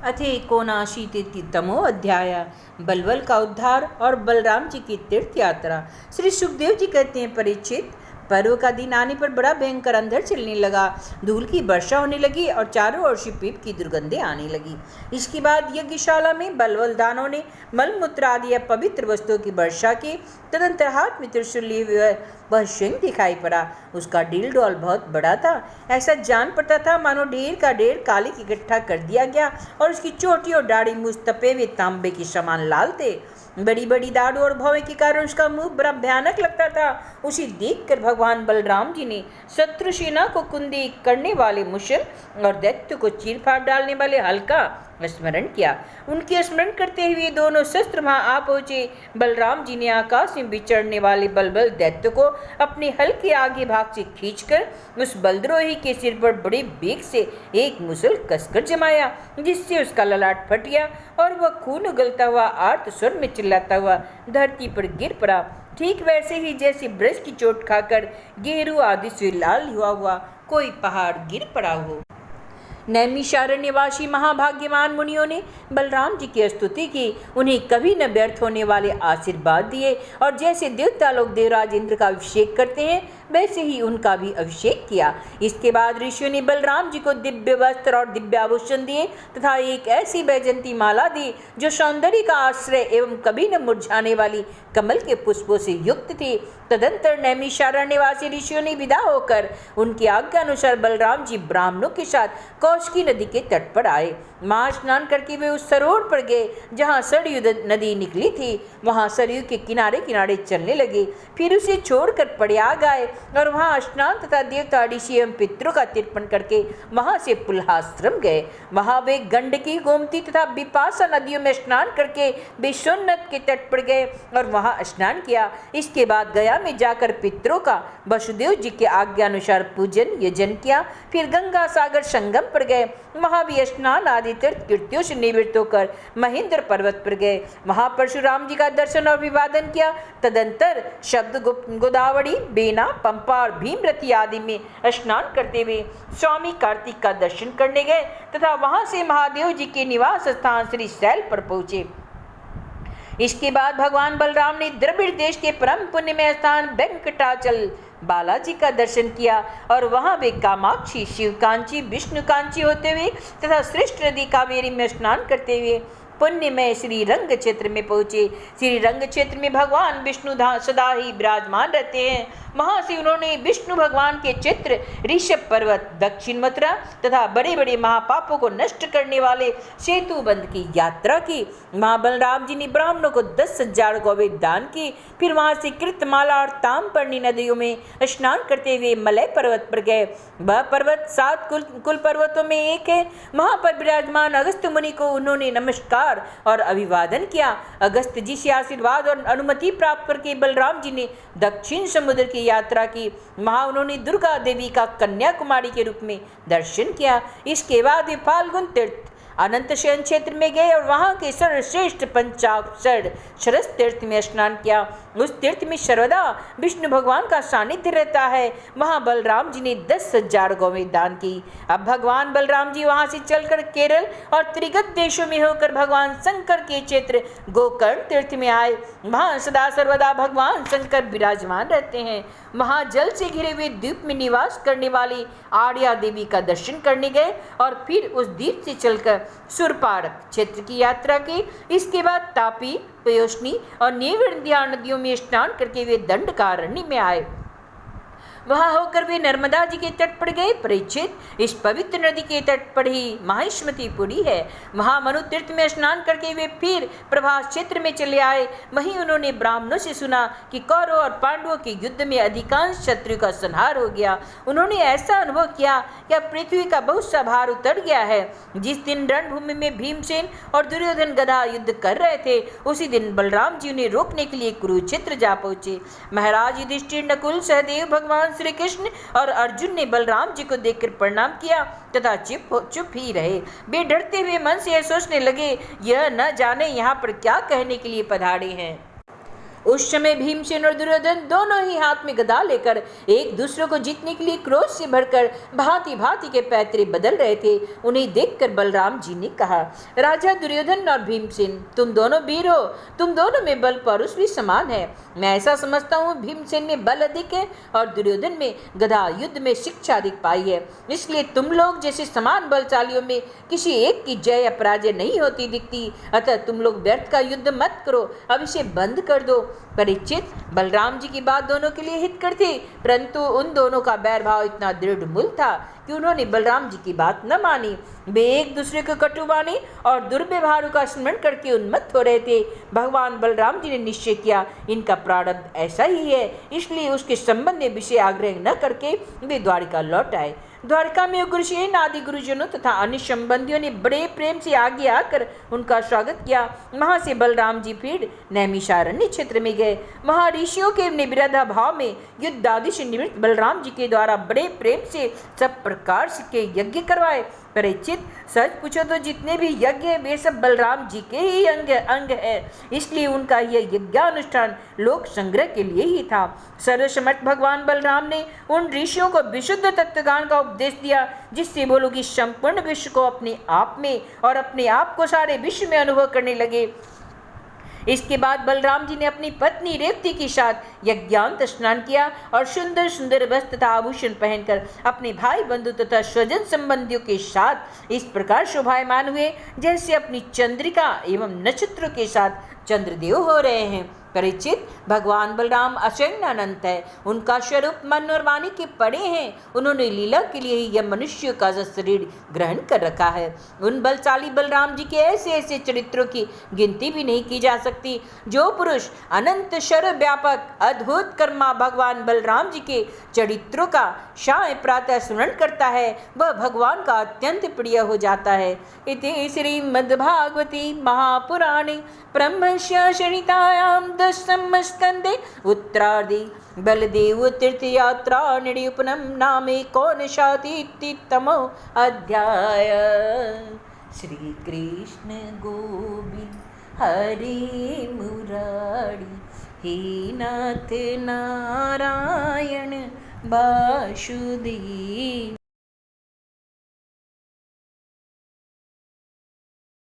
अथेकोनाशीतितमो अध्याय। बलबल का उद्धार और बलराम जी की तीर्थ यात्रा। श्री सुखदेव जी कहते हैं, परीक्षित, पर्व का दिन आने पर बड़ा भयंकर अंधड़ चलने लगा, धूल की वर्षा होने लगी और चारों ओर से पीप की दुर्गंधें आने लगी। इसके बाद यज्ञशाला में बलवल दानों ने मलमूत्र आदि अपवित्र वस्तुओं की वर्षा की। तदंतर हाथ में त्रिशूल लिए हुए वह स्वयं दिखाई पड़ा। उसका डील डॉल बहुत बड़ा था, ऐसा जान पड़ता था मानो ढेर का ढेर काली इकट्ठा कर दिया गया, और उसकी चोटी और दाढ़ी मुझ तपे हुए तांबे के समान लाल थे। बड़ी बड़ी दाढ़ों और भौं के कारण उसका मुंह बड़ा भयानक लगता था। उसे देखकर भगवान बलराम जी ने शत्रु सेना को कुंदी करने वाले मुशल और दैत्य को चीर फाड़ डालने वाले हल्का स्मरण किया। उनके स्मरण करते हुए दोनों शस्त्र वहां आ पहुंचे। बलराम जी ने आकाश में विचरने वाले बलबल दैत्य को अपने हल के आगे भाग से खींचकर उस बलद्रोही के सिर पर बड़े बेग से एक मुसल कसकर जमाया, जिससे उसका ललाट फट गया और वह खून उगलता हुआ आर्त स्वर में चिल्लाता हुआ धरती पर गिर पड़ा, ठीक वैसे ही जैसे ब्रज की चोट खाकर गेरू आदि से लाल हुआ कोई पहाड़ गिर पड़ा हो। नैमिषारण्यवासी महाभाग्यवान मुनियों ने बलराम जी की स्तुति की, उन्हें कभी न व्यर्थ होने वाले आशीर्वाद दिए, और जैसे देवता लोग देवराज इंद्र का अभिषेक करते हैं वैसे ही उनका भी अभिषेक किया। इसके बाद ऋषियों ने बलराम जी को दिव्य वस्त्र और दिव्याभूषण दिए तथा एक ऐसी वैजंती माला दी जो सौंदर्य का आश्रय एवं कभी न मुरझाने वाली कमल के पुष्पों से युक्त थी। तदंतर नैमिषारण्यवासी ऋषियों ने विदा होकर उनकी आज्ञा अनुसार बलराम जी ब्राह्मणों के साथ कौशिकी नदी के तट पर आए। वहां स्नान करके वे उस सरोवर पर गए जहां सरयू नदी निकली थी। वहां सरयू के किनारे किनारे चलने लगे, फिर उसे छोड़कर प्रयाग आए और वहां स्नान तथा देवता ऋषि एवं पितरों का तर्पण करके वहां से पुलहाश्रम गए। वहां वे गंडकी, गोमती तथा बिपाशा नदियों में स्नान करके विश्वनाथ के तट पर गए और वहां स्नान किया। इसके बाद गया में जाकर पितरों का वसुदेव जी के आज्ञा अनुसार पूजन यजन किया। फिर गंगा सागर संगम पर गए, वहां भी स्नान आदि तीर्थ कृत्यों से निवृत्त होकर महेंद्र पर्वत पर गए। वहां परशुराम जी का दर्शन और अभिवादन किया। तदंतर शब्द गोदावरी, बेना, पंपा और भीमरथी आदि में स्नान करते हुए स्वामी कार्तिक का दर्शन करने गए तथा वहां से महादेव जी के निवास स्थान श्री शैल पर पहुंचे। इसके बाद भगवान बलराम ने द्रविड़ देश के परम पुण्यमय स्थान वेंकटाचल बालाजी का दर्शन किया और वहां वे कामाक्षी, शिवकांची, विष्णुकांची होते हुए तथा श्रेष्ठ नदी कावेरी में स्नान करते हुए पुण्यमय श्री रंग क्षेत्र में पहुंचे। श्री रंग क्षेत्र में भगवान विष्णु सदा ही विराजमान रहते हैं। वहां से उन्होंने विष्णु भगवान के चित्र, ऋषभ पर्वत, दक्षिण मथुरा तथा बड़े बड़े महापापों को नष्ट करने वाले सेतु बंध की यात्रा की। मां बलराम जी ने ब्राह्मणों को 10,000 गौवें दान की। फिर वहां से कृतमाला और ताम्रपर्णी नदियों में स्नान करते हुए मलय पर्वत पर गए। वह पर्वत 7 कुल पर्वतों में एक है। वहां पर विराजमान अगस्त मुनि को उन्होंने नमस्कार और अभिवादन किया। अगस्त जी से आशीर्वाद और अनुमति प्राप्त करके बलराम जी ने दक्षिण समुद्र की यात्रा की। वहां उन्होंने दुर्गा देवी का कन्याकुमारी के रूप में दर्शन किया। इसके बाद वे फाल्गुन तीर्थ अनंत शयन क्षेत्र में गए और वहां के सर्वश्रेष्ठ पंचाक्षर शरस तीर्थ में स्नान किया। उस तीर्थ में सर्वदा विष्णु भगवान का सानिध्य रहता है। वहां बलराम जी ने 10,000 गौवें दान की। अब भगवान बलराम जी वहां से चलकर केरल और त्रिगत देशों में होकर भगवान शंकर के क्षेत्र गोकर्ण तीर्थ में आए। वहां सदा सर्वदा भगवान शंकर विराजमान रहते हैं। वहां जल से घिरे हुए द्वीप में निवास करने वाली आर्या देवी का दर्शन करने गए और फिर उस द्वीप से चलकर सुरपारक क्षेत्र की यात्रा की। इसके बाद तापी, पयोष्णी और नीविंध्या नदियों में स्नान करके वे दंडकारण्य में आए। वहां होकर वे नर्मदा जी के तट पर गए। परीक्षित, इस पवित्र नदी के तट पर ही माहिष्मतिपुरी है। वहां मनु तीर्थ में स्नान करके वे फिर प्रभास क्षेत्र में चले आए। वहीं उन्होंने ब्राह्मणों से सुना कि कौरव और पांडवों के युद्ध में अधिकांश शत्रु का संहार हो गया। उन्होंने ऐसा अनुभव किया कि अब पृथ्वी का बहुत सा भार उतर गया है। जिस दिन रणभूमि में भीमसेन और दुर्योधन गदा युद्ध कर रहे थे, उसी दिन बलराम जी उन्हें रोकने के लिए कुरुक्षेत्र जा पहुंचे। महाराज युधिष्ठिर, नकुल, सहदेव, भगवान श्री कृष्ण और अर्जुन ने बलराम जी को देखकर प्रणाम किया तथा चुप ही रहे। वे डरते हुए मन से यह सोचने लगे, यह न जाने यहाँ पर क्या कहने के लिए पधारे हैं। उस समय भीमसेन और दुर्योधन दोनों ही हाथ में गदा लेकर एक दूसरे को जीतने के लिए क्रोध से भरकर भांति भांति के पैतरे बदल रहे थे। उन्हें देखकर बलराम जी ने कहा, राजा दुर्योधन और भीमसेन, तुम दोनों वीर हो, तुम दोनों में बल पौरुष भी समान है। मैं ऐसा समझता हूँ भीमसेन में बल अधिक है और दुर्योधन में गदा युद्ध में शिक्षा अधिक पाई है, इसलिए तुम लोग जैसे समान बलशालियों में किसी एक की जय या पराजय नहीं होती दिखती। अतः तुम लोग व्यर्थ का युद्ध मत करो, अब इसे बंद कर दो। परीक्षित, बलराम जी की बात दोनों के लिए हितकर थी, परंतु उन दोनों का बैर भाव इतना दृढ़ मूल था कि उन्होंने बलराम जी की बात न मानी। वे एक दूसरे को कटुवाणी और दुर्व्यवहारों का स्मरण करके उन्मत्त हो रहे थे। भगवान बलराम जी ने निश्चय किया इनका प्रारब्ध ऐसा ही है, इसलिए उसके संबंध में विषय आग्रह न करके वे द्वारिका लौट आए। द्वारका में उग्रसेन आदि गुरुजनों तथा अन्य संबंधियों ने बड़े प्रेम से आगे आकर उनका स्वागत किया। वहां से बलराम जी फिर नैमिषारण्य क्षेत्र में गए। वहां ऋषियों के निविदा भाव में युद्ध आदि से निवृत्त बलराम जी के द्वारा बड़े प्रेम से सब प्रकार के यज्ञ करवाए। परीक्षित, सच पूछो तो जितने भी यज्ञ है वे सब बलराम जी के ही अंग है, इसलिए उनका यह यज्ञानुष्ठान लोक संग्रह के लिए ही था। सर्वसमर्थ भगवान बलराम ने उन ऋषियों को विशुद्ध तत्वज्ञान का उपदेश दिया, जिससे वो लोग इस संपूर्ण विश्व को अपने आप में और अपने आप को सारे विश्व में अनुभव करने लगे। इसके बाद बलराम जी ने अपनी पत्नी रेवती के साथ यज्ञांत स्नान किया और सुंदर सुंदर वस्त्र तथा आभूषण पहनकर अपने भाई बंधु तथा स्वजन संबंधियों के साथ इस प्रकार शोभायमान हुए जैसे अपनी चंद्रिका एवं नक्षत्रों के साथ चंद्रदेव हो रहे हैं। परीक्षित, भगवान बलराम अचैन अनंत है, उनका स्वरूप मन और वाणी के पड़े हैं। उन्होंने लीला के लिए ही यह मनुष्य का शरीर ग्रहण कर रखा है। उन बलशाली बलराम जी के ऐसे ऐसे चरित्रों की गिनती भी नहीं की जा सकती। जो पुरुष अनंत सर्व व्यापक अद्भुत कर्मा भगवान बलराम जी के चरित्रों का शाय प्रातः स्मरण करता है, वह भगवान का अत्यंत प्रिय हो जाता है। इति श्रीमद्भागवती महापुराणे ब्रह्मस्य संहितायां दशम स्कंदे उत्तरार्धे बलदेव तीर्थ यात्रा निरूपणम नामे एकोनविंशतितमो अध्याय। श्री कृष्ण गोविंद हरे मुरारी, हे नाथ नारायण वासुदेव।